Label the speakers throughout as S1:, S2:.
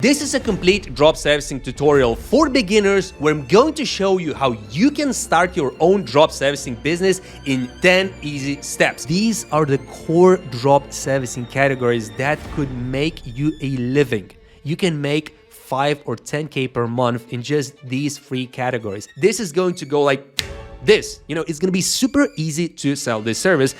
S1: This is a complete drop servicing tutorial for beginners where I'm going to show you how you can start your own drop servicing business in 10 easy steps. These are the core drop servicing categories that could make you a living. You can make 5 or 10K per month in just these 3 categories. This is going to go like this. It's going to be super easy to sell this service.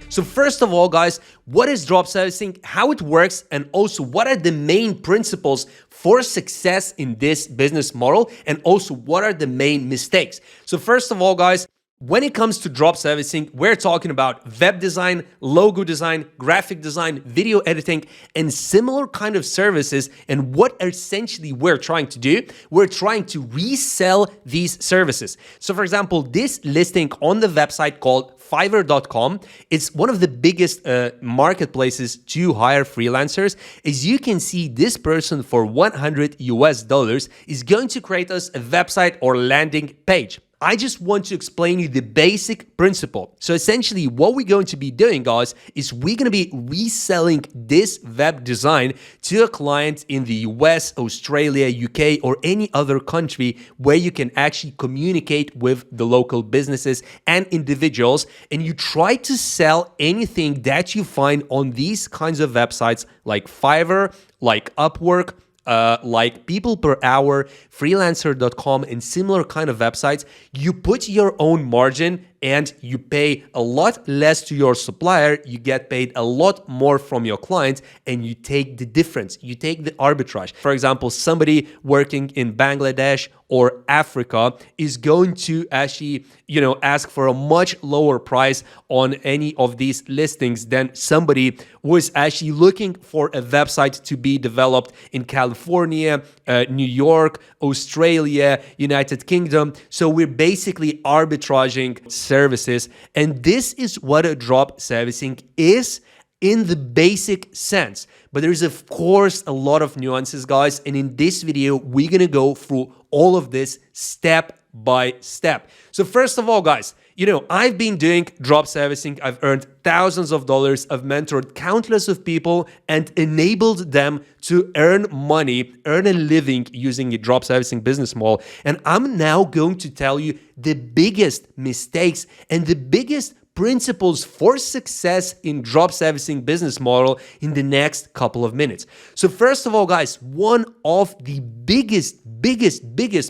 S1: So first of all, guys, what is drop servicing, how it works, and also what are the main principles for success in this business model, and also what are the main mistakes. So first of all, guys, when it comes to drop servicing, we're talking about web design, logo design, graphic design, video editing, and similar kind of services. And what essentially we're trying to do, we're trying to resell these services. So for example, this listing on the website called Fiverr.com, it's one of the biggest marketplaces to hire freelancers. As you can see, this person for $100 is going to create us a website or landing page. I just want to explain you the basic principle. So essentially what we're going to be doing, guys, is we're going to be reselling this web design to a client in the US, Australia, UK, or any other country where you can actually communicate with the local businesses and individuals. And you try to sell anything that you find on these kinds of websites like Fiverr, like Upwork, like People Per Hour, freelancer.com, and similar kind of websites. You put your own margin and you pay a lot less to your supplier. You get paid a lot more from your clients, and you take the difference. You take the arbitrage. For example, somebody working in Bangladesh or Africa is going to actually, ask for a much lower price on any of these listings than somebody who is actually looking for a website to be developed in California, New York, Australia, United Kingdom. So we're basically arbitraging services, and this is what a drop servicing is in the basic sense. But there's of course a lot of nuances, guys, and in this video we're gonna go through all of this step by step. So first of all, guys, I've been doing drop servicing. I've earned thousands of dollars. I've mentored countless of people and enabled them to earn money, earn a living using a drop servicing business model. And I'm now going to tell you the biggest mistakes and the biggest principles for success in drop servicing business model in the next couple of minutes. So first of all, guys, one of the biggest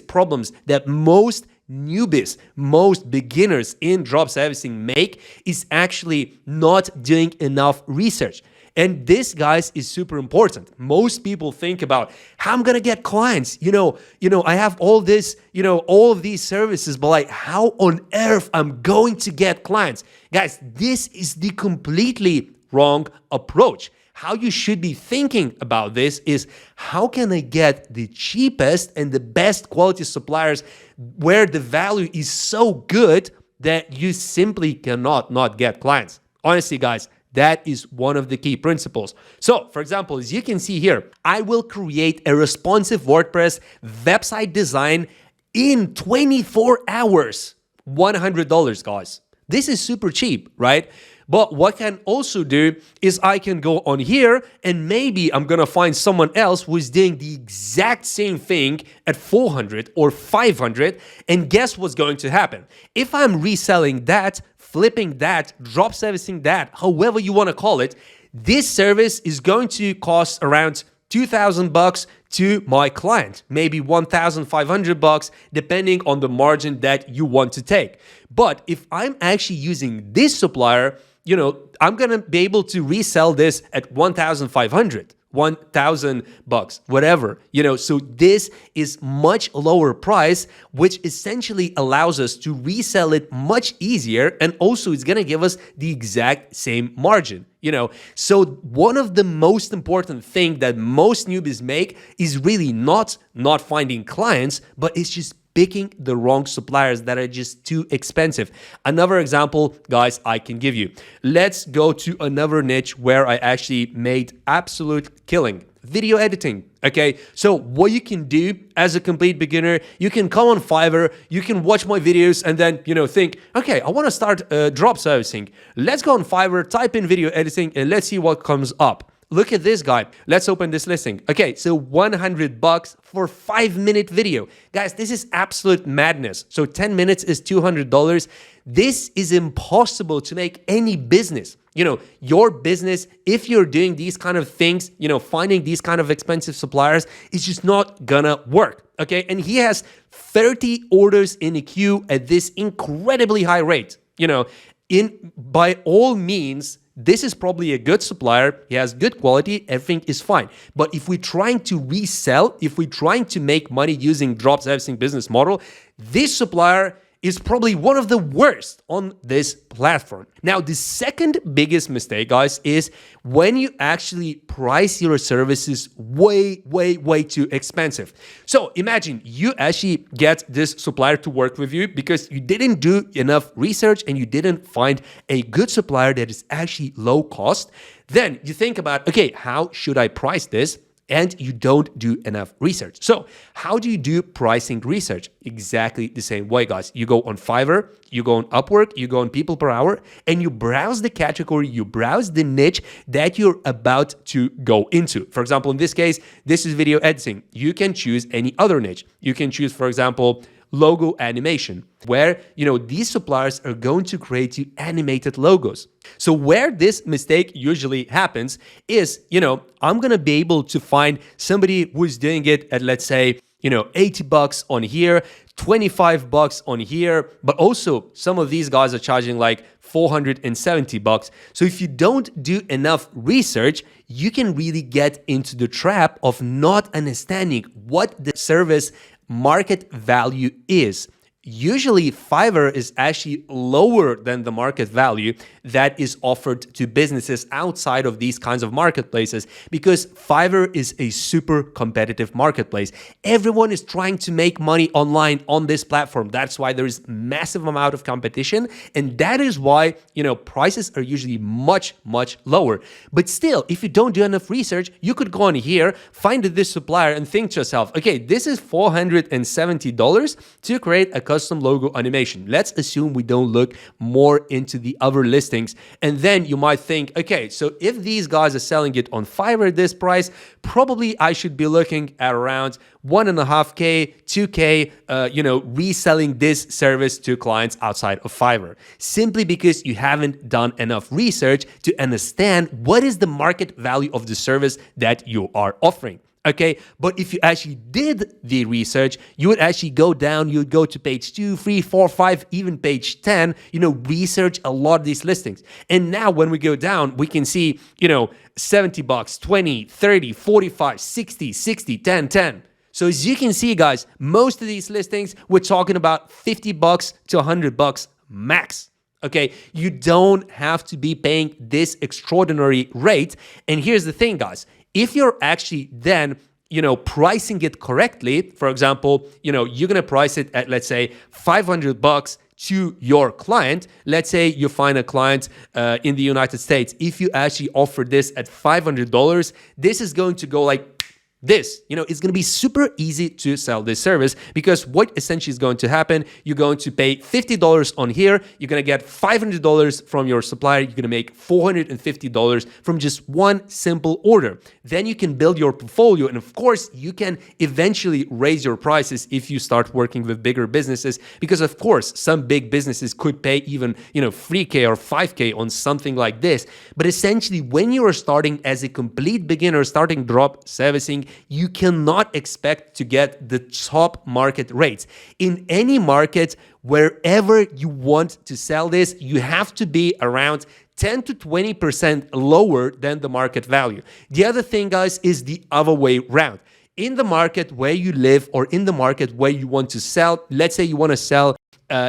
S1: problems that most newbies, most beginners in drop servicing make is actually not doing enough research. And this, guys, is super important. Most people think about how I'm gonna get clients. I have all this, all of these services, but like how on earth I'm going to get clients? Guys, this is the completely wrong approach. How you should be thinking about this is, how can I get the cheapest and the best quality suppliers where the value is so good that you simply cannot not get clients? Honestly, guys, that is one of the key principles. So, for example, as you can see here, I will create a responsive WordPress website design in 24 hours. $100, guys. This is super cheap, right? But what I can also do is I can go on here and maybe I'm gonna find someone else who is doing the exact same thing at 400 or 500, and guess what's going to happen? If I'm reselling that, flipping that, drop servicing that, however you want to call it, this service is going to cost around $2,000 to my client, maybe $1,500 depending on the margin that you want to take. But if I'm actually using this supplier, I'm gonna be able to resell this at $1,500, $1,000, whatever, so this is much lower price, which essentially allows us to resell it much easier, and also it's gonna give us the exact same margin. So one of the most important thing that most newbies make is really not finding clients, but it's just picking the wrong suppliers that are just too expensive. Another example, guys, I can give you. Let's go to another niche where I actually made absolute killing. Video editing. Okay, so what you can do as a complete beginner, you can come on Fiverr, you can watch my videos and then, think, okay, I want to start drop servicing. Let's go on Fiverr, type in video editing and let's see what comes up. Look at this guy. Let's open this listing. Okay, so $100 for 5-minute video. Guys, this is absolute madness. So 10 minutes is $200. This is impossible to make any business. Your business, if you're doing these kind of things, finding these kind of expensive suppliers, is just not gonna work. Okay, and he has 30 orders in a queue at this incredibly high rate. By all means, this is probably a good supplier. He has good quality. Everything is fine. But if we're trying to resell, if we're trying to make money using drop servicing business model, this supplier is probably one of the worst on this platform. Now, the second biggest mistake, guys, is when you actually price your services way, way, way too expensive. So imagine you actually get this supplier to work with you because you didn't do enough research and you didn't find a good supplier that is actually low cost. Then you think about, okay, how should I price this? And you don't do enough research. So how do you do pricing research? Exactly the same way, guys. You go on Fiverr, you go on Upwork, you go on People Per Hour, and you browse the category, you browse the niche that you're about to go into. For example, in this case, this is video editing. You can choose any other niche. You can choose, for example, logo animation, where these suppliers are going to create you animated logos. So where this mistake usually happens is, I'm gonna be able to find somebody who's doing it at, let's say, $80 on here, $25 on here, but also some of these guys are charging like $470. So if you don't do enough research, you can really get into the trap of not understanding what the service market value is. Usually Fiverr is actually lower than the market value that is offered to businesses outside of these kinds of marketplaces because Fiverr is a super competitive marketplace. Everyone is trying to make money online on this platform. That's why there is massive amount of competition, and that is why, prices are usually much, much lower. But still, if you don't do enough research, you could go on here, find this supplier and think to yourself, okay, this is $470 to create a custom logo animation. Let's assume we don't look more into the other listings. And then you might think, okay, so if these guys are selling it on Fiverr at this price, probably I should be looking at around 1.5K, 2K, reselling this service to clients outside of Fiverr. Simply because you haven't done enough research to understand what is the market value of the service that you are offering. Okay, but if you actually did the research, you would actually go down, you would go to page 2, 3, 4, 5, even page 10, research a lot of these listings. And now when we go down, we can see, $70, 20, 30, 45, 60, 60, 10, 10. So as you can see, guys, most of these listings, we're talking about $50 to $100 max. Okay, you don't have to be paying this extraordinary rate. And here's the thing, guys. If you're actually then, pricing it correctly, for example, you're going to price it at, let's say, $500 to your client. Let's say you find a client in the United States. If you actually offer this at $500, this is going to go like this. It's going to be super easy to sell this service because what essentially is going to happen, you're going to pay $50 on here, you're going to get $500 from your supplier, you're going to make $450 from just one simple order. Then you can build your portfolio, and of course, you can eventually raise your prices if you start working with bigger businesses, because of course, some big businesses could pay even, 3K or 5K on something like this. But essentially, when you are starting as a complete beginner, starting drop servicing, you cannot expect to get the top market rates. In any market, wherever you want to sell this, you have to be around 10 to 20% lower than the market value. The other thing, guys, is the other way around. In the market where you live or in the market where you want to sell, let's say you want to sell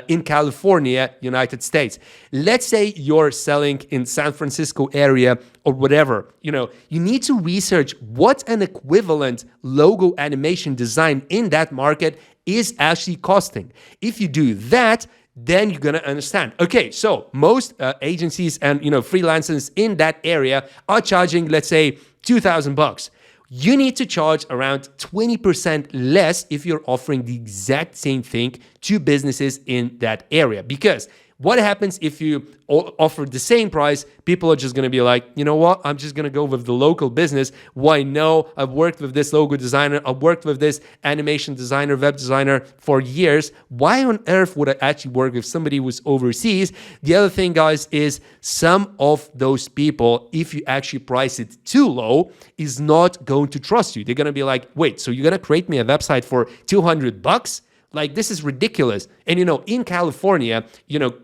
S1: in California, United States. Let's say you're selling in San Francisco area or whatever. You need to research what an equivalent logo animation design in that market is actually costing. If you do that, then you're going to understand. Okay, so most agencies and freelancers in that area are charging, let's say, $2,000. You need to charge around 20% less if you're offering the exact same thing to businesses in that area. Because What happens if you offer the same price? People are just going to be like, you know what? I'm just going to go with the local business. Why no? I've worked with this logo designer. I've worked with this animation designer, web designer for years. Why on earth would I actually work with somebody who's overseas? The other thing, guys, is some of those people, if you actually price it too low, is not going to trust you. They're going to be like, wait, so you're going to create me a website for $200? Like, this is ridiculous. And, in California,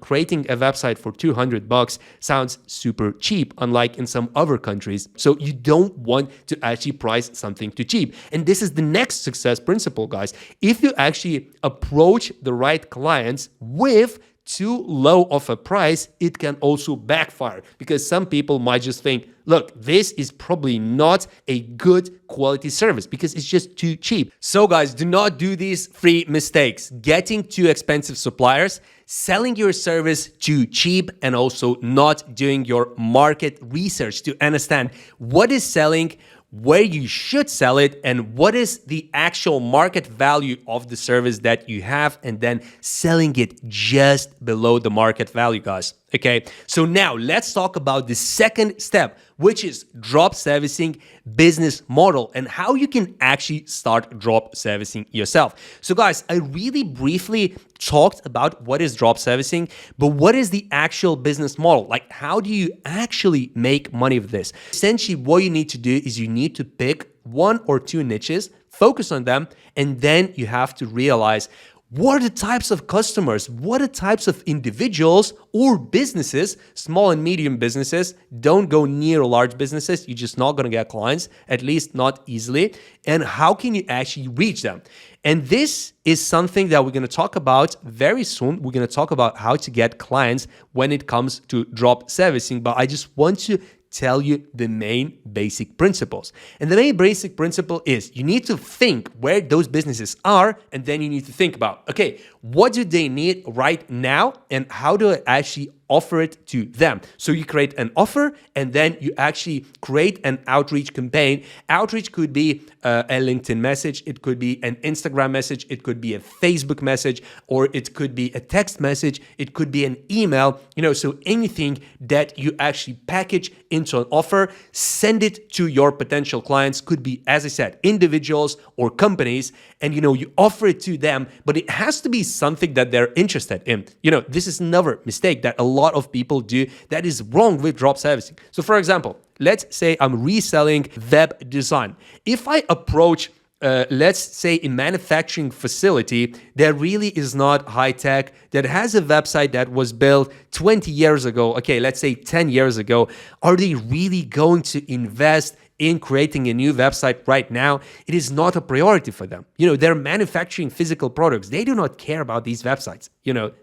S1: creating a website for $200 sounds super cheap, unlike in some other countries. So you don't want to actually price something too cheap. And this is the next success principle, guys. If you actually approach the right clients with too low of a price, it can also backfire, because some people might just think, look, this is probably not a good quality service because it's just too cheap. So guys, do not do these three mistakes: getting too expensive suppliers, selling your service too cheap, and also not doing your market research to understand what is selling, where you should sell it, and what is the actual market value of the service that you have, and then selling it just below the market value, guys. Okay, so now let's talk about the second step, which is drop servicing business model and how you can actually start drop servicing yourself. So guys, I really briefly talked about what is drop servicing, but what is the actual business model? Like, how do you actually make money with this? Essentially, what you need to do is you need to pick one or two niches, focus on them, and then you have to realize what are the types of customers, what are the types of individuals or businesses, small and medium businesses. Don't go near large businesses. You're just not going to get clients, at least not easily. And how can you actually reach them? And this is something that we're going to talk about very soon. We're going to talk about how to get clients when it comes to drop servicing. But I just want to tell you the main basic principles. And the main basic principle is you need to think where those businesses are, and then you need to think about, okay, what do they need right now, and how do I actually offer it to them? So you create an offer, and then you actually create an outreach campaign. Outreach could be a LinkedIn message, it could be an Instagram message, it could be a Facebook message, or it could be a text message, it could be an email, so anything that you actually package into an offer, send it to your potential clients. Could be, as I said, individuals or companies, and you offer it to them, but it has to be something that they're interested in. This is another mistake that a lot of people do that is wrong with drop servicing. So for example, let's say I'm reselling web design. If I approach let's say a manufacturing facility that really is not high tech, that has a website that was built 20 years ago, okay, let's say 10 years ago, are they really going to invest in creating a new website right now? It is not a priority for them. They're manufacturing physical products. They do not care about these websites.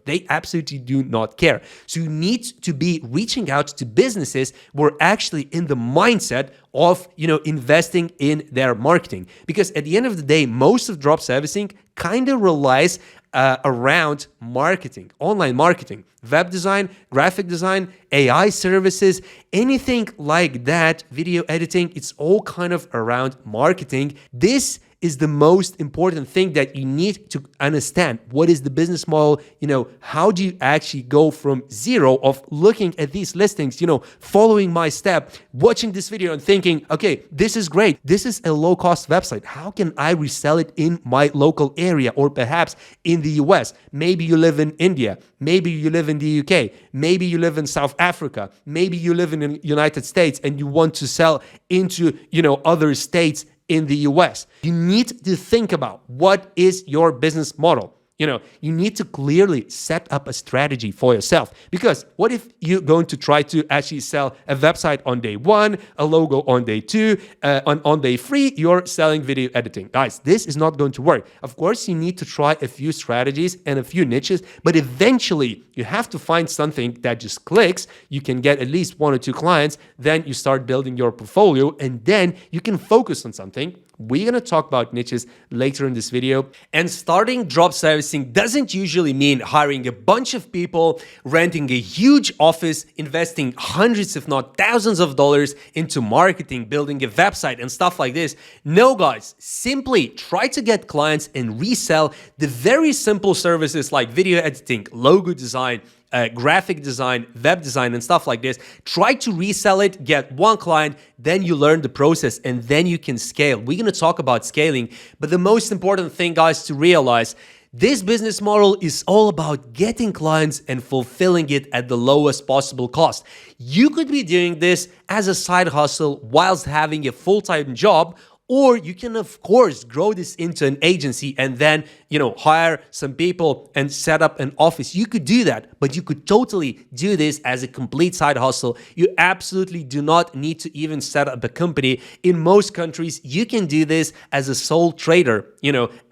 S1: They absolutely do not care. So you need to be reaching out to businesses who are actually in the mindset of, investing in their marketing. Because at the end of the day, most of drop servicing kind of relies around marketing, online marketing, web design, graphic design, AI services, anything like that, video editing. It's all kind of around marketing. This is the most important thing that you need to understand. What is the business model? How do you actually go from zero of looking at these listings, following my step, watching this video and thinking, okay, this is great. This is a low-cost website. How can I resell it in my local area, or perhaps in the US? Maybe you live in India. Maybe you live in the UK. Maybe you live in South Africa. Maybe you live in the United States and you want to sell into, other states in the US. You need to think about what is your business model. You need to clearly set up a strategy for yourself, because what if you're going to try to actually sell a website on day one, a logo on day two, on day three, you're selling video editing. Guys, this is not going to work. Of course, you need to try a few strategies and a few niches, but eventually you have to find something that just clicks. You can get at least one or two clients, then you start building your portfolio, and then you can focus on something. We're going to talk about niches later in this video. And starting drop servicing doesn't usually mean hiring a bunch of people, renting a huge office, investing hundreds if not thousands of dollars into marketing, building a website and stuff like this. No, guys, simply try to get clients and resell the very simple services like video editing, logo design, graphic design, web design, and stuff like this. Try to resell it, get one client, then you learn the process, and then you can scale. We're going to talk about scaling, but the most important thing, guys, to realize, this business model is all about getting clients and fulfilling it at the lowest possible cost. You could be doing this as a side hustle whilst having a full-time job, or you can, of course, grow this into an agency and then, hire some people and set up an office. You could do that, but you could totally do this as a complete side hustle. You absolutely do not need to even set up a company. In most countries, you can do this as a sole trader,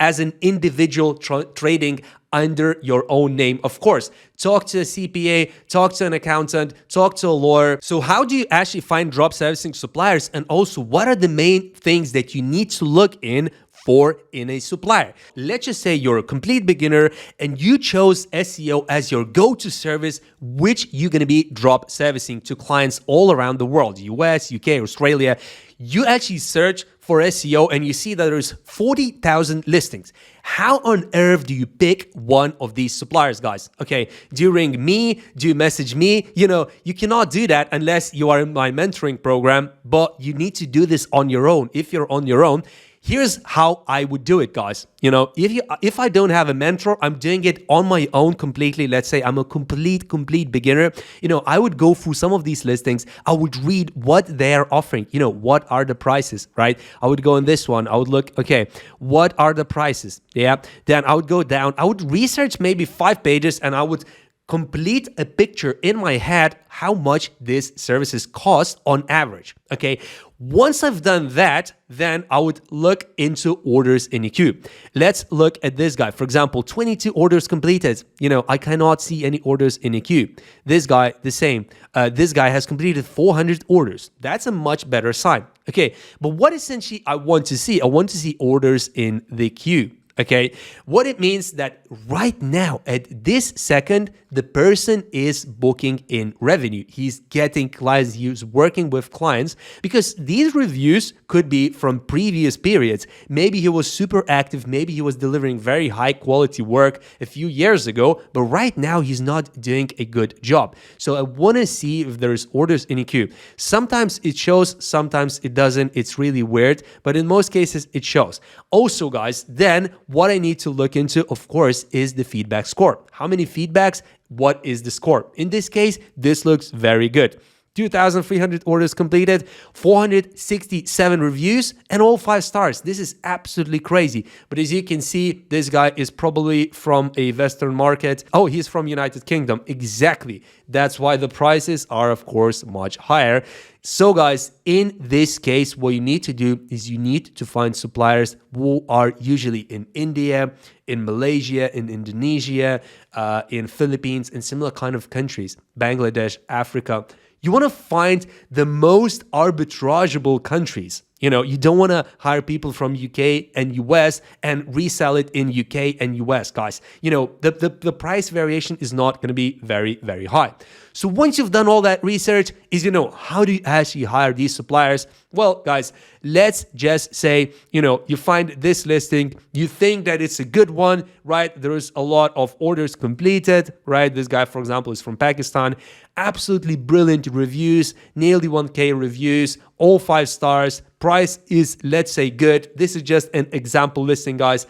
S1: as an individual trading under your own name. Of course, talk to a CPA, talk to an accountant, talk to a lawyer. So how do you actually find drop servicing suppliers? And also, what are the main things that you need to look in a supplier? Let's just say you're a complete beginner and you chose SEO as your go-to service, which you're going to be drop servicing to clients all around the world, US, UK, Australia. You actually search for SEO and you see that there's 40,000 listings. How on earth do you pick one of these suppliers, guys? Okay, do you ring me? Do you message me? You cannot do that unless you are in my mentoring program, but you need to do this on your own. If you're on your own, here's how I would do it, guys. If I don't have a mentor, I'm doing it on my own completely. Let's say I'm a complete beginner. I would go through some of these listings. I would read what they're offering. What are the prices, right? I would go on this one. I would look, okay, what are the prices? Yeah. Then I would go down. I would research maybe 5 pages and I would complete a picture in my head how much these services cost on average. Okay. Once I've done that, then I would look into orders in a queue. Let's look at this guy. For example, 22 orders completed. I cannot see any orders in a queue. This guy, the same. This guy has completed 400 orders. That's a much better sign. Okay. But what essentially I want to see? I want to see orders in the queue. Okay, what it means that right now, at this second, the person is booking in revenue. He's getting clients, he's working with clients, because these reviews could be from previous periods. Maybe he was super active, maybe he was delivering very high quality work a few years ago, but right now he's not doing a good job. So I want to see if there's orders in a queue. Sometimes it shows, sometimes it doesn't. It's really weird, but in most cases it shows. Also, guys, then what I need to look into, of course, is the feedback score. How many feedbacks? What is the score? In this case, this looks very good. 2,300 orders completed, 467 reviews, and all 5 stars. This is absolutely crazy. But as you can see, this guy is probably from a Western market. Oh, he's from United Kingdom. Exactly. That's why the prices are, of course, much higher. So guys, in this case, what you need to do is you need to find suppliers who are usually in India, in Malaysia, in Indonesia, in Philippines, and similar kind of countries, Bangladesh, Africa. You want to find the most arbitrageable countries. You don't want to hire people from UK and US and resell it in UK and US, guys. The price variation is not going to be very, very high. So once you've done all that research, how do you actually hire these suppliers? Well, guys, let's just say, you find this listing, you think that it's a good one, right? There's a lot of orders completed, right? This guy, for example, is from Pakistan. Absolutely brilliant reviews, nearly 1K reviews, all 5 stars. Price is, let's say, good. This is just an example listing, guys.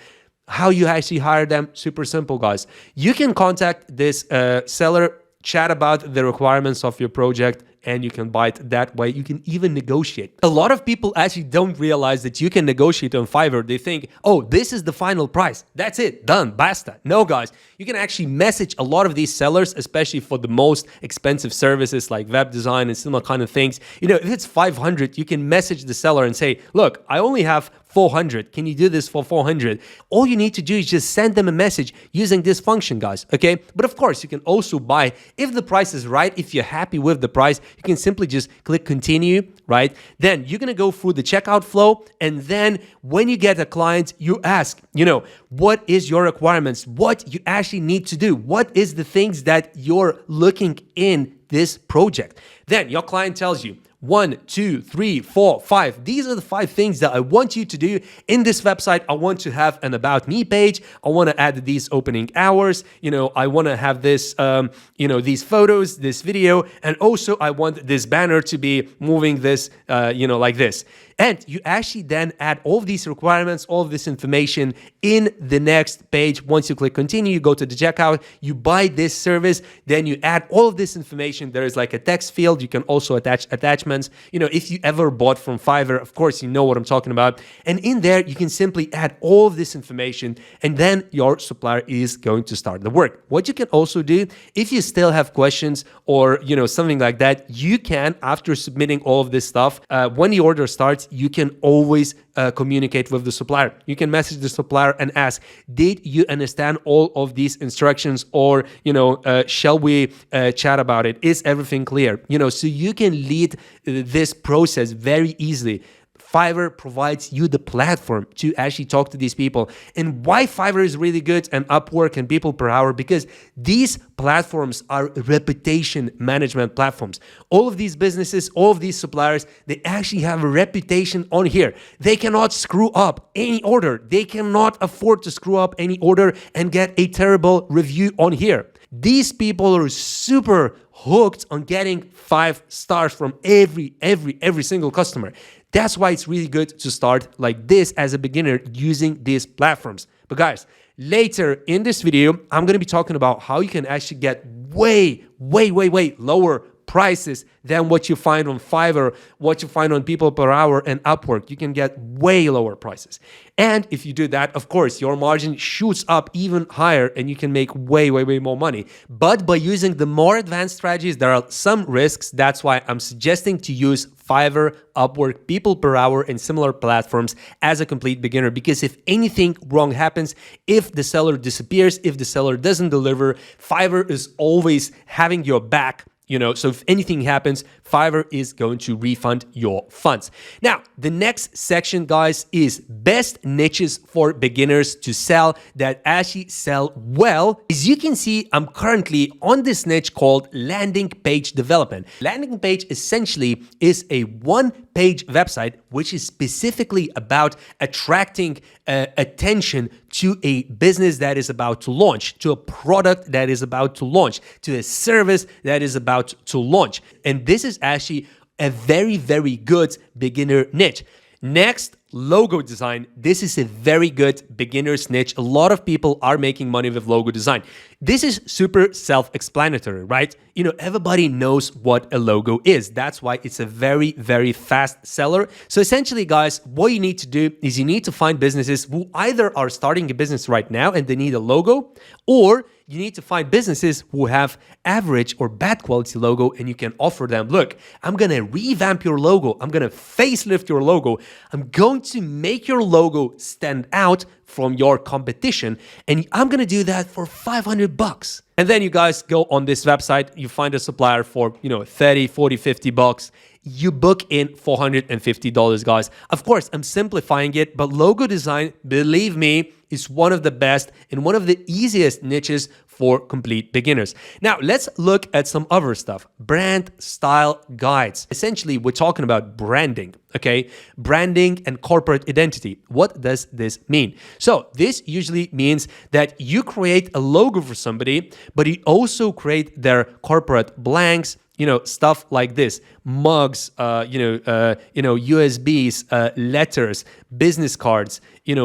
S1: How you actually hire them? Super simple, guys. You can contact this seller, chat about the requirements of your project, and you can buy it that way. You can even negotiate. A lot of people actually don't realize that you can negotiate on Fiverr. They think, oh, this is the final price. That's it, done, basta. No, guys, you can actually message a lot of these sellers, especially for the most expensive services like web design and similar kind of things. If it's 500, you can message the seller and say, look, I only have 400. Can you do this for 400? All you need to do is just send them a message using this function, guys, okay? But of course, you can also buy, if the price is right, if you're happy with the price, you can simply just click continue, right? Then you're gonna go through the checkout flow, and then when you get a client, you ask, what is your requirements? What you actually need to do? What is the things that you're looking in this project? Then your client tells you, 1, 2, 3, 4, 5. These are the 5 things that I want you to do in this website. I want to have an About Me page. I want to add these opening hours. I want to have this, these photos, this video, and also I want this banner to be moving this, like this. And you actually then add all of these requirements, all of this information in the next page. Once you click continue, you go to the checkout, you buy this service, then you add all of this information. There is like a text field. You can also attach attachments. If you ever bought from Fiverr, of course, you know what I'm talking about. And in there, you can simply add all of this information, and then your supplier is going to start the work. What you can also do, if you still have questions or, something like that, you can, after submitting all of this stuff, when the order starts, you can always communicate with the supplier. You can message the supplier and ask, did you understand all of these instructions, or, shall we chat about it? Is everything clear? So you can lead this process very easily. Fiverr provides you the platform to actually talk to these people. And why Fiverr is really good, and Upwork and People Per Hour, because these platforms are reputation management platforms. All of these businesses, all of these suppliers, they actually have a reputation on here. They cannot screw up any order. They cannot afford to screw up any order and get a terrible review on here. These people are super hooked on getting 5 stars from every single customer. That's why it's really good to start like this as a beginner using these platforms. But guys, later in this video, I'm going to be talking about how you can actually get way lower prices than what you find on Fiverr, what you find on People Per Hour and Upwork. You can get way lower prices. And if you do that, of course, your margin shoots up even higher and you can make way more money. But by using the more advanced strategies, there are some risks. That's why I'm suggesting to use Fiverr, Upwork, People Per Hour, and similar platforms as a complete beginner. Because if anything wrong happens, if the seller disappears, if the seller doesn't deliver, Fiverr is always having your back. So if anything happens, Fiverr is going to refund your funds. Now, the next section, guys, is best niches for beginners to sell that actually sell well. As you can see, I'm currently on this niche called landing page development. Landing page essentially is a one-page website which is specifically about attracting attention to a business that is about to launch, to a product that is about to launch, to a service that is about to launch. And this is actually a very good beginner niche. Next, logo design. This is a very good beginner's niche. A lot of people are making money with logo design. This is super self-explanatory, right? Everybody knows what a logo is. That's why it's a very fast seller. So essentially, guys, what you need to do is you need to find businesses who either are starting a business right now and they need a logo, or you need to find businesses who have average or bad quality logo, and you can offer them, look, I'm going to revamp your logo. I'm going to facelift your logo. I'm going to make your logo stand out from your competition, and I'm going to do that for $500. And then you guys go on this website, you find a supplier for, 30, 40, 50 bucks. You book in $450, guys. Of course, I'm simplifying it, but logo design, believe me, is one of the best and one of the easiest niches for complete beginners. Now, let's look at some other stuff. Brand style guides. Essentially, we're talking about branding, okay? Branding and corporate identity. What does this mean? So this usually means that you create a logo for somebody, but you also create their corporate blanks, stuff like this, mugs, USBs, letters, business cards,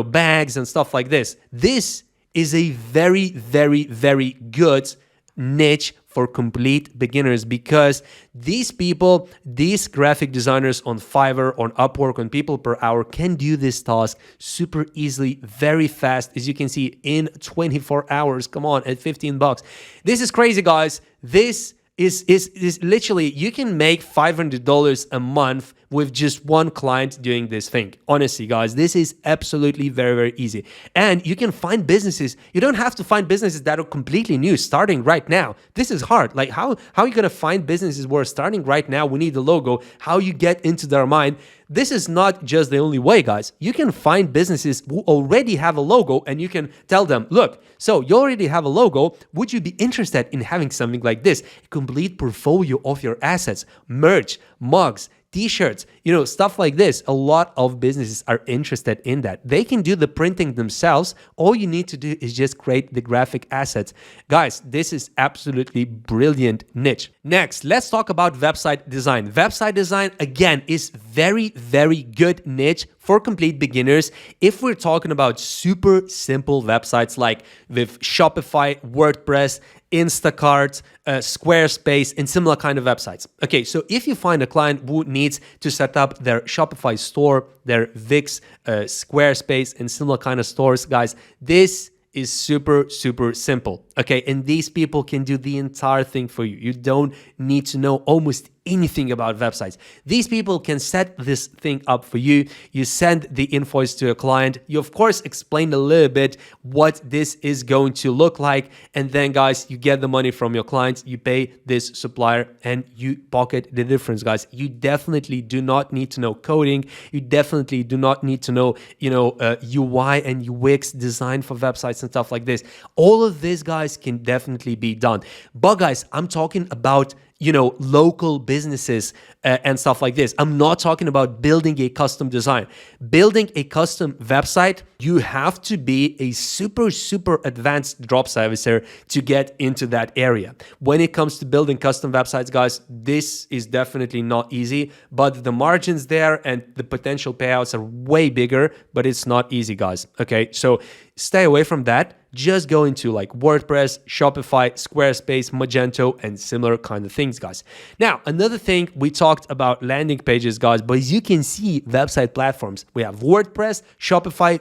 S1: bags and stuff like this. This is a very good niche for complete beginners, because these people, these graphic designers on Fiverr, on Upwork, on People Per Hour can do this task super easily, very fast, as you can see, in 24 hours. Come on, at $15. This is crazy, guys. This is literally, you can make $500 a month with just one client doing this thing. Honestly, guys, this is absolutely very easy. And you can find businesses. You don't have to find businesses that are completely new, starting right now. This is hard. Like, how are you going to find businesses who are starting right now? We need the logo. How you get into their mind. This is not just the only way, guys. You can find businesses who already have a logo, and you can tell them, look, so you already have a logo. Would you be interested in having something like this? A complete portfolio of your assets, merch, mugs, t-shirts, stuff like this. A lot of businesses are interested in that. They can do the printing themselves. All you need to do is just create the graphic assets. Guys, this is absolutely brilliant niche. Next, let's talk about website design. Website design, again, is very, very good niche for complete beginners. If we're talking about super simple websites like with Shopify, WordPress, Instacart, Squarespace, and similar kind of websites. Okay, so if you find a client who needs to set up their Shopify store, their Wix, Squarespace, and similar kind of stores, guys, this is super, super simple. Okay, and these people can do the entire thing for you. You don't need to know almost anything about websites. These people can set this thing up for you. You send the invoice to a client. You, of course, explain a little bit what this is going to look like. And then, guys, you get the money from your clients. You pay this supplier and you pocket the difference, guys. You definitely do not need to know coding. You definitely do not need to know, UI and UX design for websites and stuff like this. All of this, guys, can definitely be done. But, guys, I'm talking about local businesses and stuff like this. I'm not talking about building a custom design. Building a custom website, you have to be a super, super advanced drop servicer to get into that area. When it comes to building custom websites, guys, this is definitely not easy, but the margins there and the potential payouts are way bigger, but it's not easy, guys. Okay, so stay away from that. Just go into like WordPress, Shopify, Squarespace, Magento, and similar kind of things, guys. Now, another thing, we talked about landing pages, guys, but as you can see, website platforms. We have WordPress, Shopify,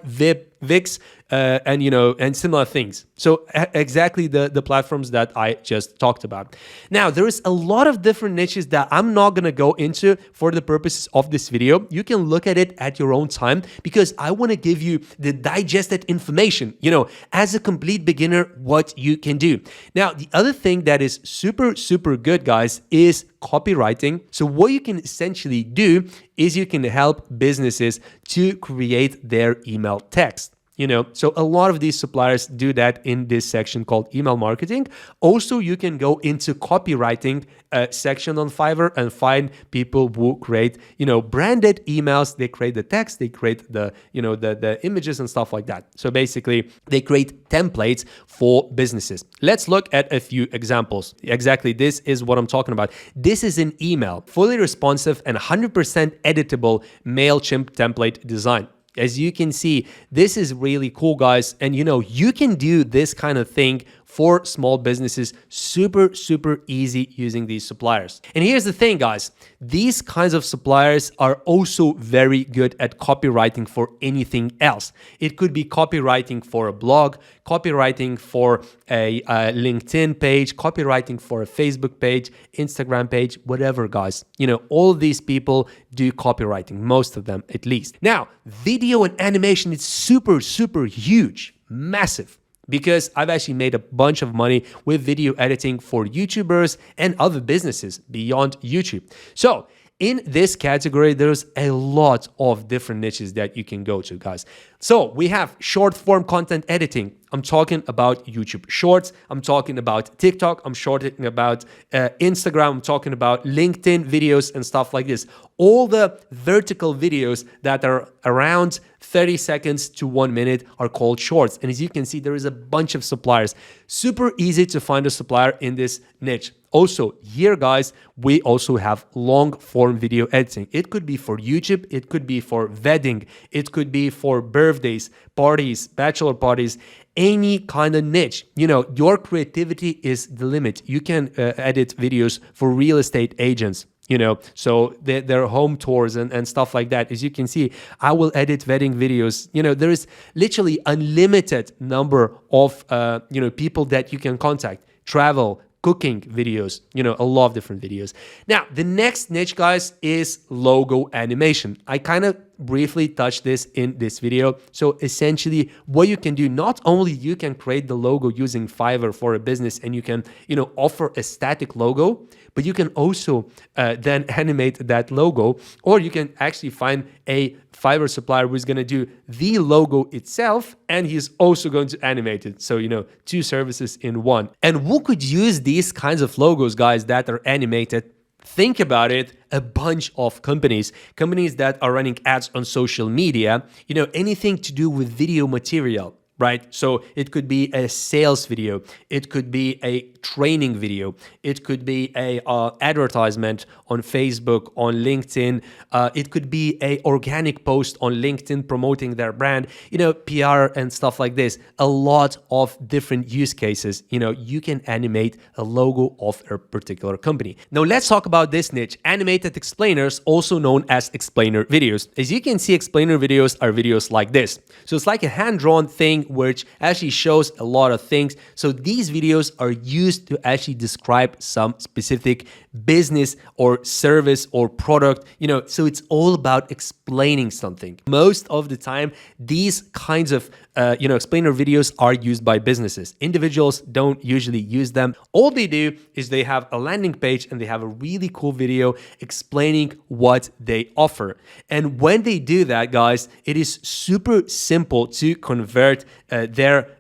S1: Wix, and similar things. So exactly the platforms that I just talked about. Now, there is a lot of different niches that I'm not going to go into for the purposes of this video. You can look at it at your own time because I want to give you the digested information, as a complete beginner, what you can do. Now, the other thing that is super, super good, guys, is copywriting. So what you can essentially do is you can help businesses to create their email text. So a lot of these suppliers do that in this section called email marketing. Also, you can go into copywriting section on Fiverr and find people who create, branded emails. They create the text, they create the images and stuff like that. So basically, they create templates for businesses. Let's look at a few examples. Exactly, this is what I'm talking about. This is an email, fully responsive and 100% editable MailChimp template design. As you can see, this is really cool, guys. And you can do this kind of thing for small businesses super, super easy using these suppliers. And here's the thing, guys. These kinds of suppliers are also very good at copywriting for anything else. It could be copywriting for a blog, copywriting for a LinkedIn page, copywriting for a Facebook page, Instagram page, whatever, guys. All of these people do copywriting, most of them at least. Now, video and animation is super, super huge, massive. Because I've actually made a bunch of money with video editing for YouTubers and other businesses beyond YouTube. So in this category, there's a lot of different niches that you can go to, guys. So we have short form content editing. I'm talking about YouTube Shorts. I'm talking about TikTok. I'm talking about Instagram. I'm talking about LinkedIn videos and stuff like this. All the vertical videos that are around 30 seconds to 1 minute are called shorts. And as you can see, there is a bunch of suppliers. Super easy to find a supplier in this niche. Also, here, guys, we also have long form video editing. It could be for YouTube. It could be for wedding. It could be for birthdays, parties, bachelor parties, any kind of niche. Your creativity is the limit. You can edit videos for real estate agents. So their home tours and stuff like that. As you can see, I will edit wedding videos. There is literally unlimited number of, people that you can contact. Travel, cooking videos, a lot of different videos. Now, the next niche, guys, is logo animation. I kind of briefly touched this in this video. So essentially, what you can do, not only you can create the logo using Fiverr for a business and you can, offer a static logo, but you can also then animate that logo, or you can actually find a Fiverr supplier who's going to do the logo itself and he's also going to animate it. So, two services in one. And who could use these kinds of logos, guys, that are animated? Think about it, a bunch of companies that are running ads on social media, anything to do with video material, right? So it could be a sales video, it could be a training video, it could be a advertisement on Facebook, on LinkedIn, it could be a organic post on LinkedIn promoting their brand, PR and stuff like this. A lot of different use cases. You can animate a logo of a particular company. Now let's talk about this niche, animated explainers, also known as explainer videos. As you can see, explainer videos are videos like this. So it's like a hand-drawn thing which actually shows a lot of things. So these videos are used to actually describe some specific business or service or product, so it's all about explaining something. Most of the time, these kinds of explainer videos are used by businesses. Individuals don't usually use them. All they do is they have a landing page and they have a really cool video explaining what they offer. And when they do that, guys, it is super simple to convert their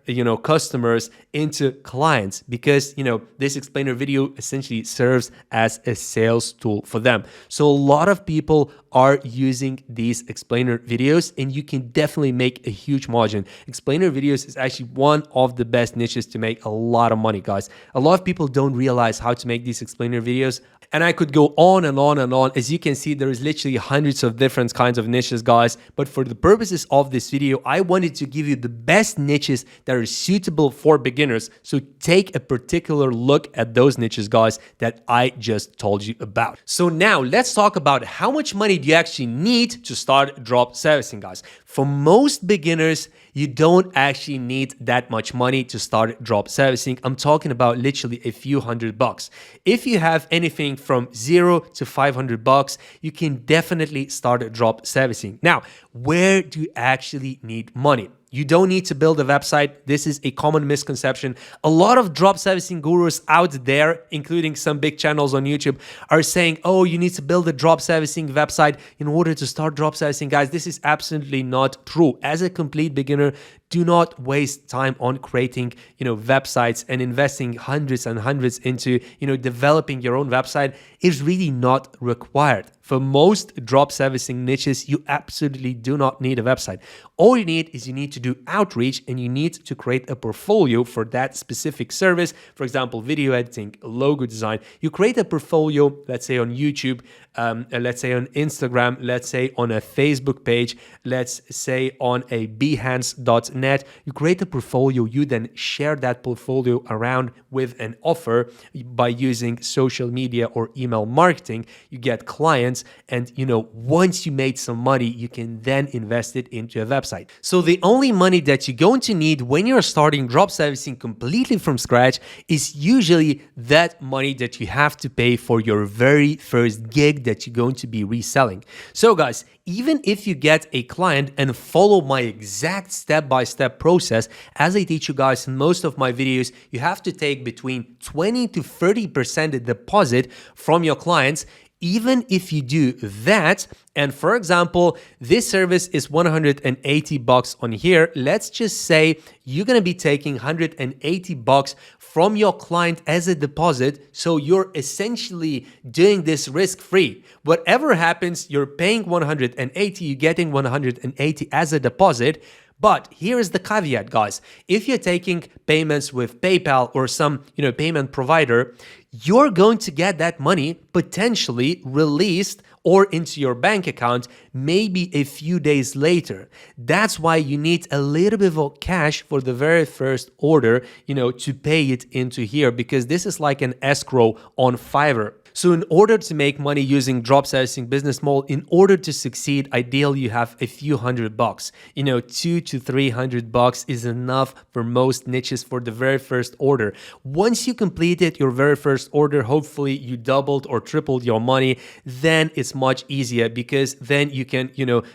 S1: customers into clients, because this explainer video essentially serves as a sales tool for them. So a lot of people are using these explainer videos, and you can definitely make a huge margin. Explainer videos is actually one of the best niches to make a lot of money, guys. A lot of people don't realize how to make these explainer videos, and I could go on and on and on. As you can see, there is literally hundreds of different kinds of niches, guys. But for the purposes of this video, I wanted to give you the best niches that are suitable for beginners. So take a particular look at those niches, guys, that I just told you about. So now let's talk about how much money do you actually need to start drop servicing, guys. For most beginners, you don't actually need that much money to start drop servicing. I'm talking about literally a few $100. If you have anything from $0 to $500, you can definitely start drop servicing. Now, where do you actually need money? You don't need to build a website. This is a common misconception. A lot of drop servicing gurus out there, including some big channels on YouTube, are saying, oh, you need to build a drop servicing website in order to start drop servicing. Guys, this is absolutely not true. As a complete beginner, do not waste time on creating, websites and investing hundreds and hundreds into, developing your own website. Is really not required. For most drop servicing niches, you absolutely do not need a website. All you need is you need to do outreach, and you need to create a portfolio for that specific service. For example, video editing, logo design. You create a portfolio, let's say on YouTube, let's say on Instagram, let's say on a Facebook page, let's say on a Behance.net. You create a portfolio, you then share that portfolio around with an offer by using social media or email marketing. You get clients, and once you made some money, you can then invest it into a website. So the only money that you're going to need when you're starting drop servicing completely from scratch is usually that money that you have to pay for your very first gig that you're going to be reselling. So guys, even if you get a client and follow my exact step-by-step process, as I teach you guys in most of my videos, you have to take between 20 to 30% deposit from your clients. Even if you do that, and for example, this service is $180 on here, let's just say you're going to be taking $180 from your client as a deposit. So you're essentially doing this risk-free. Whatever happens, you're paying $180, you're getting $180 as a deposit. But here is the caveat, guys. If you're taking payments with PayPal or some, payment provider, you're going to get that money potentially released or into your bank account maybe a few days later. That's why you need a little bit of cash for the very first order, to pay it into here, because this is like an escrow on Fiverr. So in order to make money using drop servicing business model, in order to succeed, ideally you have a few $100. $200 to $300 is enough for most niches for the very first order. Once you completed your very first order, hopefully you doubled or tripled your money, then it's much easier, because then you can,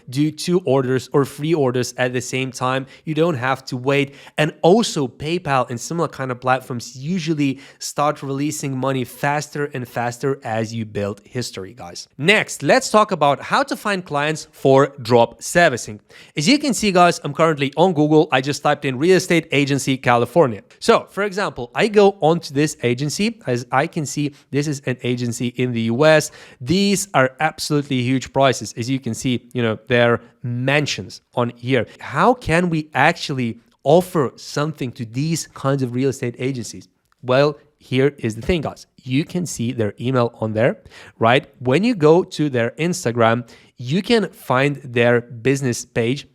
S1: do 2 orders or 3 orders at the same time. You don't have to wait. And also PayPal and similar kind of platforms usually start releasing money faster and faster faster as you build history, guys. Next, let's talk about how to find clients for drop servicing. As you can see, guys, I'm currently on Google. I just typed in real estate agency California. So for example, I go onto this agency. As I can see, this is an agency in the US. These are absolutely huge prices. As you can see, they're mansions on here. How can we actually offer something to these kinds of real estate agencies? Well, here is the thing, guys. You can see their email on there, right? When you go to their Instagram, you can find their business page.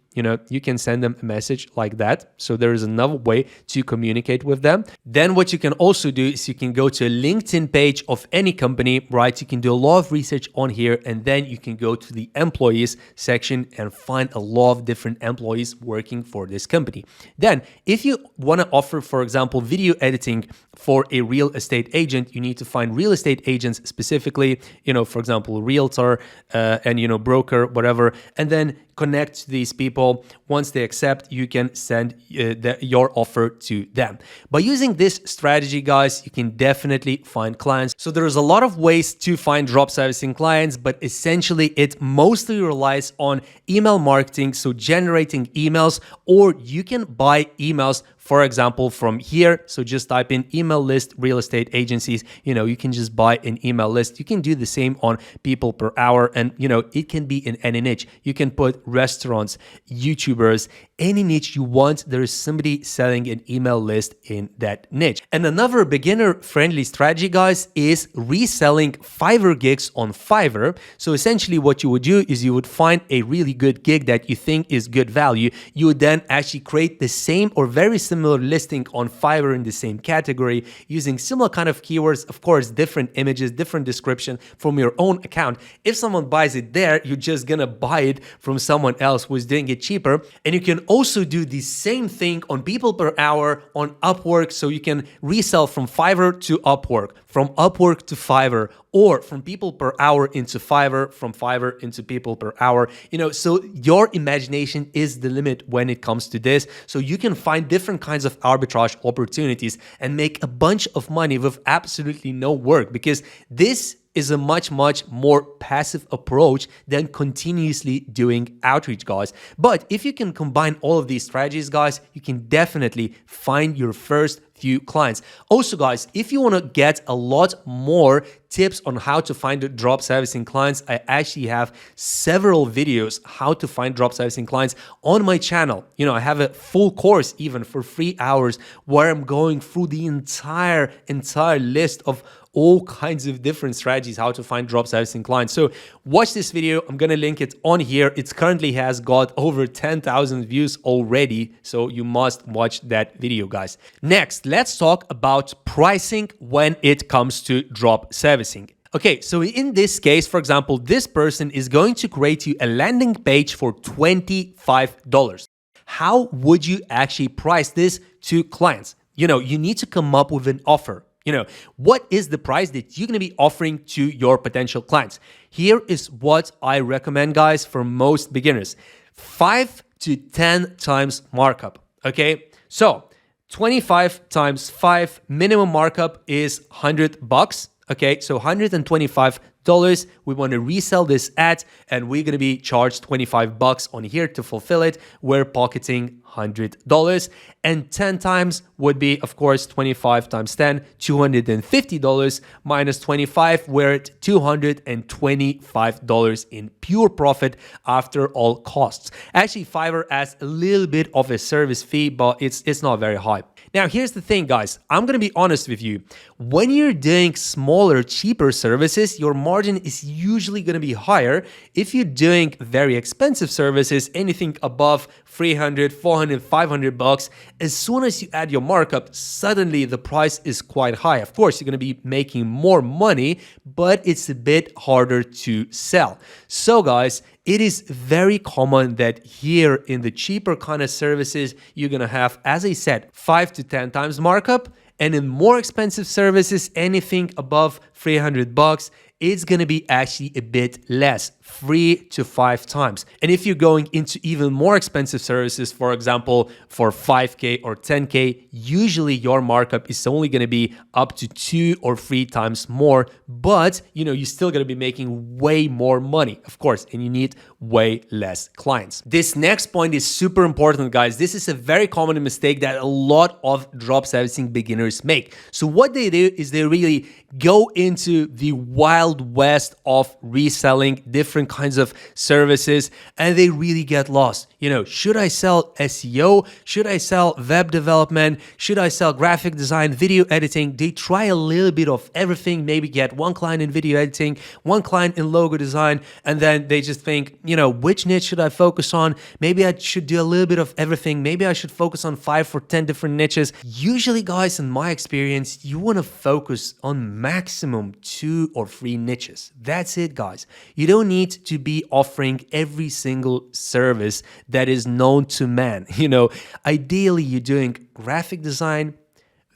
S1: You can send them a message like that. So there is another way to communicate with them. Then what you can also do is you can go to a LinkedIn page of any company, right? You can do a lot of research on here, and then you can go to the employees section and find a lot of different employees working for this company. Then if you want to offer, for example, video editing for a real estate agent, you need to find real estate agents specifically, for example, realtor and, broker, whatever, and then connect to these people. Once they accept, you can send your offer to them. By using this strategy, guys, you can definitely find clients. So there's a lot of ways to find drop servicing clients, but essentially it mostly relies on email marketing, so generating emails, or you can buy emails, for example, from here. So just type in email list real estate agencies. You can just buy an email list. You can do the same on people per hour, and it can be in any niche. You can put restaurants, YouTubers, any niche you want. There is somebody selling an email list in that niche. And another beginner-friendly strategy, guys, is reselling Fiverr gigs on Fiverr. So essentially what you would do is you would find a really good gig that you think is good value. You would then actually create the same or very similar listing on Fiverr in the same category using similar kind of keywords, of course, different images, different description from your own account. If someone buys it there, you're just gonna buy it from someone else who's doing it cheaper. And you can also do the same thing on people per hour on Upwork. So you can resell from Fiverr to Upwork, from Upwork to Fiverr, or from people per hour into Fiverr, from Fiverr into people per hour. So your imagination is the limit when it comes to this. So you can find different kinds of arbitrage opportunities and make a bunch of money with absolutely no work, because this is a much more passive approach than continuously doing outreach, guys. But if you can combine all of these strategies, guys, you can definitely find your first few clients. Also, guys, if you want to get a lot more tips on how to find drop servicing clients, I actually have several videos how to find drop servicing clients on my channel. I have a full course even for 3 hours where I'm going through the entire list of all kinds of different strategies how to find drop servicing clients. So watch this video. I'm gonna link it on here. It currently has got over 10,000 views already, so you must watch that video, guys. Next, let's talk about pricing when it comes to drop servicing. Okay, so in this case, for example, this person is going to create you a landing page for $25. How would you actually price this to clients? You need to come up with an offer. What is the price that you're going to be offering to your potential clients? Here is what I recommend, guys, for most beginners. 5 to 10 times markup, okay? So 25 times 5, minimum markup is $100, okay? So $125. We want to resell this ad, and we're going to be charged $25 on here to fulfill it. We're pocketing $100, and 10 times would be, of course, 25 times 10, $250 minus 25. We're at $225 in pure profit after all costs. Actually, Fiverr has a little bit of a service fee, but it's not very high. Now, here's the thing, guys. I'm going to be honest with you. When you're doing smaller, cheaper services, your margin is usually going to be higher. If you're doing very expensive services, anything above $300, $400, $500, as soon as you add your markup, suddenly the price is quite high. Of course, you're going to be making more money, but it's a bit harder to sell. So, guys, it is very common that here in the cheaper kind of services, you're going to have, as I said, 5 to 10 times markup. And in more expensive services, anything above $300, it's going to be actually a bit less, 3 to 5 times. And if you're going into even more expensive services, for example, for 5K or 10K, usually your markup is only going to be up to 2 or 3 times more, but you're still going to be making way more money, of course, and you need way less clients. This next point is super important, guys. This is a very common mistake that a lot of drop servicing beginners make. So what they do is they really go into the wild west of reselling different kinds of services, and they really get lost. Should I sell SEO? Should I sell web development? Should I sell graphic design, video editing? They try a little bit of everything, maybe get one client in video editing, one client in logo design, and then they just think, which niche should I focus on? Maybe I should do a little bit of everything. Maybe I should focus on 5 or 10 different niches. Usually, guys, in my experience, you want to focus on maximum 2 or 3 niches. That's it, guys. You don't need to be offering every single service that is known to man. Ideally, you're doing graphic design,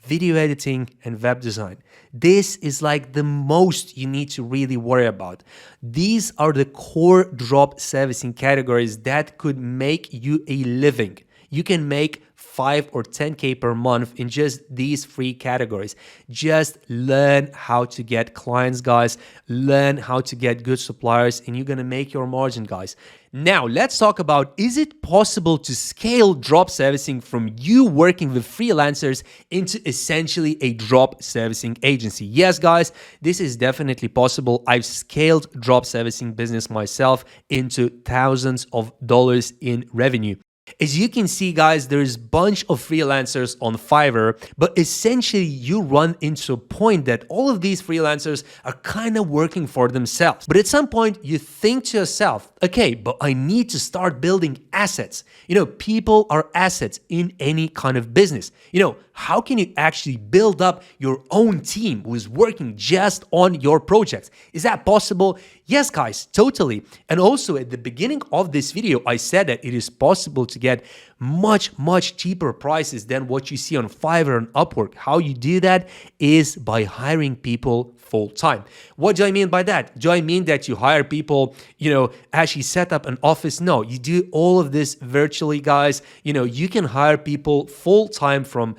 S1: video editing, and web design. This is like the most you need to really worry about. These are the core drop servicing categories that could make you a living. You can make 5 or 10K per month in just these 3 categories. Just learn how to get clients, guys. Learn how to get good suppliers, and you're going to make your margin, guys. Now, let's talk about, is it possible to scale drop servicing from you working with freelancers into essentially a drop servicing agency? Yes, guys, this is definitely possible. I've scaled drop servicing business myself into thousands of dollars in revenue. As you can see, guys, there's a bunch of freelancers on Fiverr, but essentially you run into a point that all of these freelancers are kind of working for themselves. But at some point you think to yourself, okay, but I need to start building assets. People are assets in any kind of business. How can you actually build up your own team who is working just on your projects? Is that possible? Yes, guys, totally. And also at the beginning of this video, I said that it is possible to get much, much cheaper prices than what you see on Fiverr and Upwork. How you do that is by hiring people full-time. What do I mean by that? Do I mean that you hire people, actually set up an office? No, you do all of this virtually, guys. You can hire people full-time from,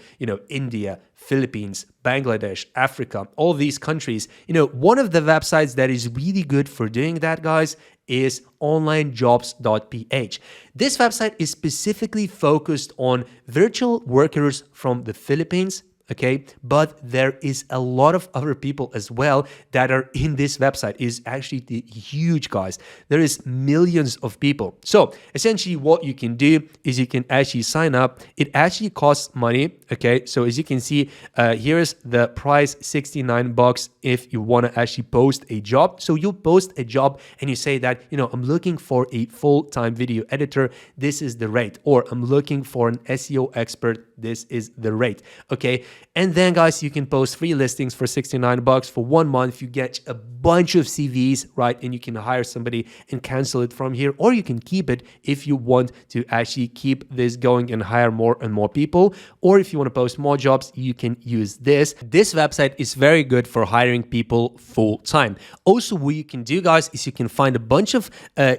S1: India, Philippines, Bangladesh, Africa, all these countries. One of the websites that is really good for doing that, guys, is onlinejobs.ph. This website is specifically focused on virtual workers from the Philippines, okay? But there is a lot of other people as well that are in this website. It is actually huge, guys. There is millions of people. So essentially what you can do is you can actually sign up. It actually costs money, okay? So as you can see, here's the price, $69 if you want to actually post a job. So you post a job and you say that, I'm looking for a full-time video editor. This is the rate. Or I'm looking for an SEO expert. This is the rate, okay? And then, guys, you can post free listings for $69 for 1 month. You get a bunch of CVs, right? And you can hire somebody and cancel it from here, or you can keep it if you want to actually keep this going and hire more and more people. Or if you want to post more jobs, you can use this. This website is very good for hiring people full time. Also, what you can do, guys, is you can find a bunch of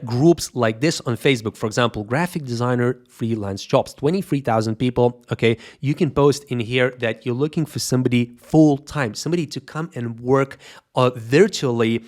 S1: groups like this on Facebook. For example, graphic designer freelance jobs, 23,000 people. Okay, you can post in here that you're looking for somebody full time, somebody to come and work virtually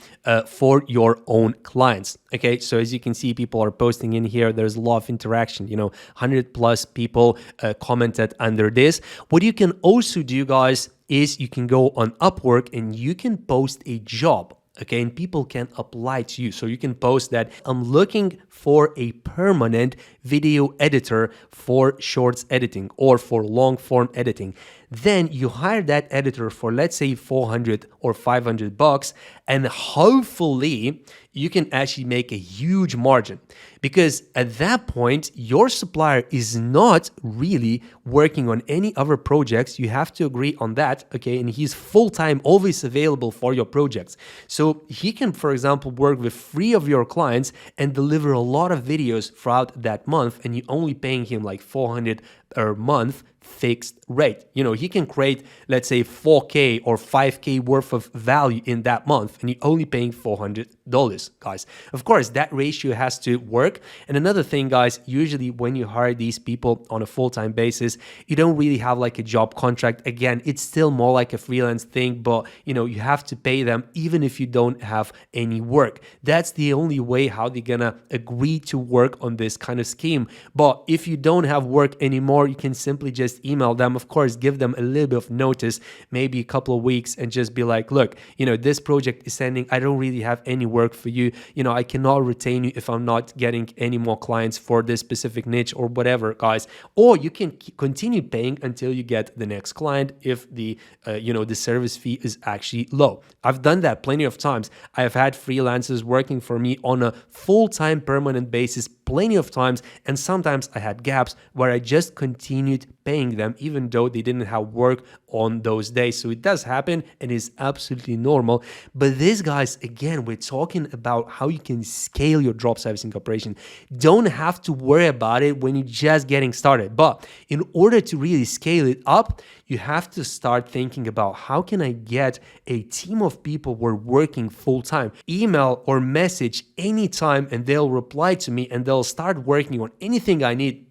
S1: for your own clients. Okay, so as you can see, people are posting in here. There's a lot of interaction, 100 plus people commented under this. What you can also do, guys, is you can go on Upwork and you can post a job. Okay, and people can apply to you. So you can post that I'm looking for a permanent video editor for shorts editing or for long form editing. Then you hire that editor for, let's say, $400 or $500, and hopefully you can actually make a huge margin, because at that point your supplier is not really working on any other projects. You have to agree on that, okay? And he's full-time, always available for your projects. So he can, for example, work with 3 of your clients and deliver a lot of videos throughout that month, and you're only paying him like $400 a month fixed rate. He you can create, let's say, 4K or 5K worth of value in that month, and you're only paying $400, guys. Of course, that ratio has to work. And another thing, guys, usually when you hire these people on a full-time basis, you don't really have like a job contract. Again, it's still more like a freelance thing, but you have to pay them even if you don't have any work. That's the only way how they're gonna agree to work on this kind of scheme. But if you don't have work anymore, you can simply just email them. Of course, give them a little bit of notice, maybe a couple of weeks, and just be like, look, this project is ending. I don't really have any work for you. I cannot retain you if I'm not getting any more clients for this specific niche or whatever, guys. Or you can continue paying until you get the next client if the the service fee is actually low. I've done that plenty of times. I have had freelancers working for me on a full-time permanent basis plenty of times, and sometimes I had gaps where I just continued paying them even though they didn't have work on those days. So it does happen and is absolutely normal. But this, guys, again, we're talking about how you can scale your drop servicing operation. Don't have to worry about it when you're just getting started. But in order to really scale it up, you have to start thinking about how can I get a team of people who are working full time, email or message anytime, and they'll reply to me and they'll start working on anything I need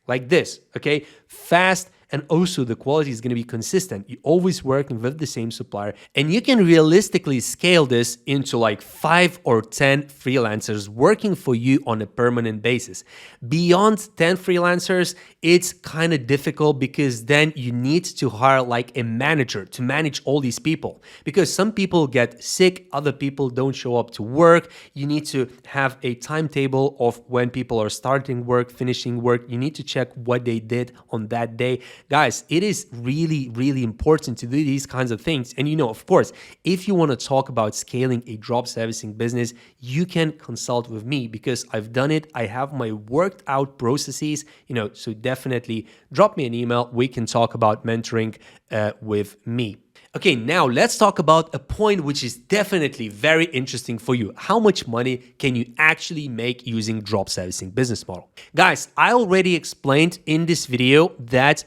S1: like this, okay? Fast, and also the quality is going to be consistent. You're always working with the same supplier, and you can realistically scale this into like 5 or 10 freelancers working for you on a permanent basis. Beyond 10 freelancers, it's kind of difficult because then you need to hire like a manager to manage all these people, because some people get sick, other people don't show up to work. You need to have a timetable of when people are starting work, finishing work. You need to check what they did on that day. Guys, it is really, really important to do these kinds of things. And of course, if you want to talk about scaling a drop servicing business, you can consult with me because I've done it. I have my worked out processes, so definitely drop me an email. We can talk about mentoring with me. Okay, now let's talk about a point which is definitely very interesting for you. How much money can you actually make using drop servicing business model? Guys, I already explained in this video that,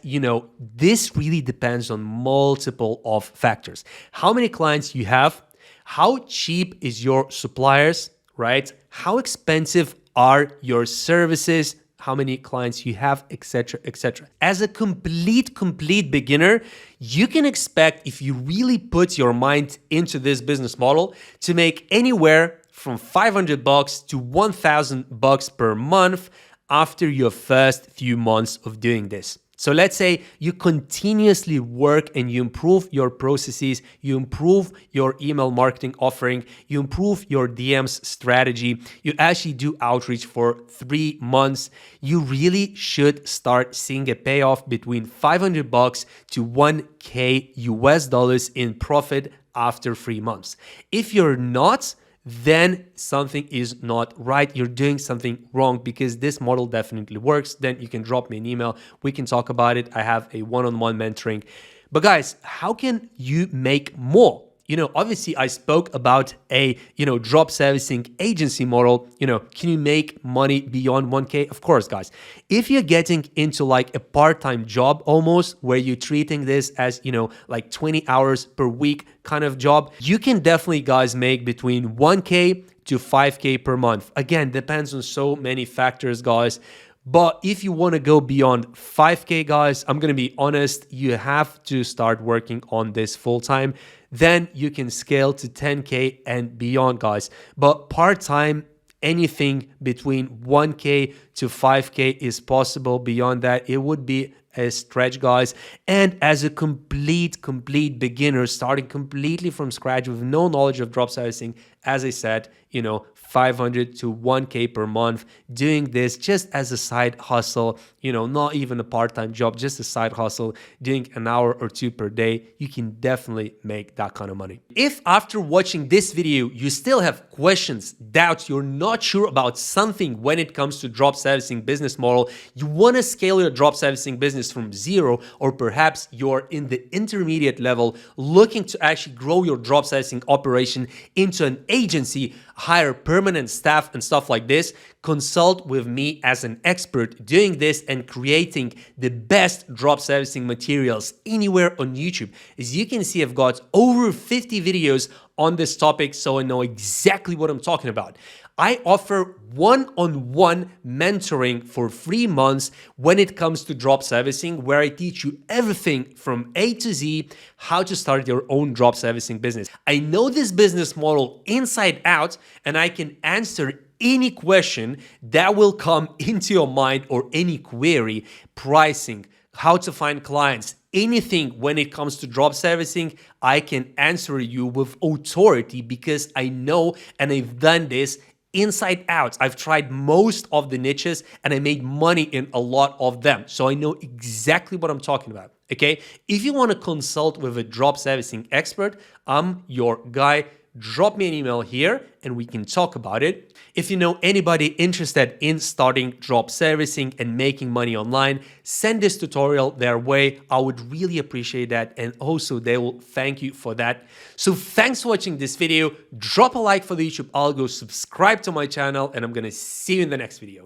S1: this really depends on multiple of factors. How many clients you have, how cheap is your suppliers, right? How expensive are your services, how many clients you have, etc., etc. As a complete beginner, you can expect, if you really put your mind into this business model, to make anywhere from $500 to $1,000 per month after your first few months of doing this. So let's say you continuously work and you improve your processes, you improve your email marketing offering, you improve your DMs strategy, you actually do outreach for 3 months. You really should start seeing a payoff between $500 to $1,000 US in profit after 3 months. If you're not, then something is not right. You're doing something wrong, because this model definitely works. Then you can drop me an email. We can talk about it. I have a one-on-one mentoring. But guys, how can you make more? Obviously I spoke about a, drop servicing agency model. Can you make money beyond 1K? Of course, guys. If you're getting into like a part-time job almost, where you're treating this as, like 20 hours per week kind of job, you can definitely, guys, make between 1K to 5K per month. Again, depends on so many factors, guys. But if you want to go beyond 5K, guys, I'm going to be honest, you have to start working on this full time. Then you can scale to 10K and beyond, guys. But part-time, anything between 1K to 5K is possible. Beyond that, it would be a stretch, guys. And as a complete beginner, starting completely from scratch with no knowledge of drop servicing, as I said, 500 to 1K per month, doing this just as a side hustle, not even a part-time job, just a side hustle, doing an hour or 2 per day, you can definitely make that kind of money. If after watching this video, you still have questions, doubts, you're not sure about something when it comes to drop servicing business model, you want to scale your drop servicing business from zero, or perhaps you're in the intermediate level looking to actually grow your drop servicing operation into an agency, hire permanent permanent staff and stuff like this, consult with me as an expert doing this and creating the best drop servicing materials anywhere on YouTube. As you can see, I've got over 50 videos on this topic, so I know exactly what I'm talking about. I offer one-on-one mentoring for 3 months when it comes to drop servicing, where I teach you everything from A to Z, how to start your own drop servicing business. I know this business model inside out, and I can answer any question that will come into your mind or any query, pricing, how to find clients, anything when it comes to drop servicing. I can answer you with authority because I know and I've done this inside out. I've tried most of the niches and I made money in a lot of them. So I know exactly what I'm talking about. Okay. If you want to consult with a drop servicing expert, I'm your guy. Drop me an email here and we can talk about it. If you know anybody interested in starting drop servicing and making money online, send this tutorial their way. I would really appreciate that. And also they will thank you for that. So thanks for watching this video. Drop a like for the YouTube algo, subscribe to my channel, and I'm going to see you in the next video.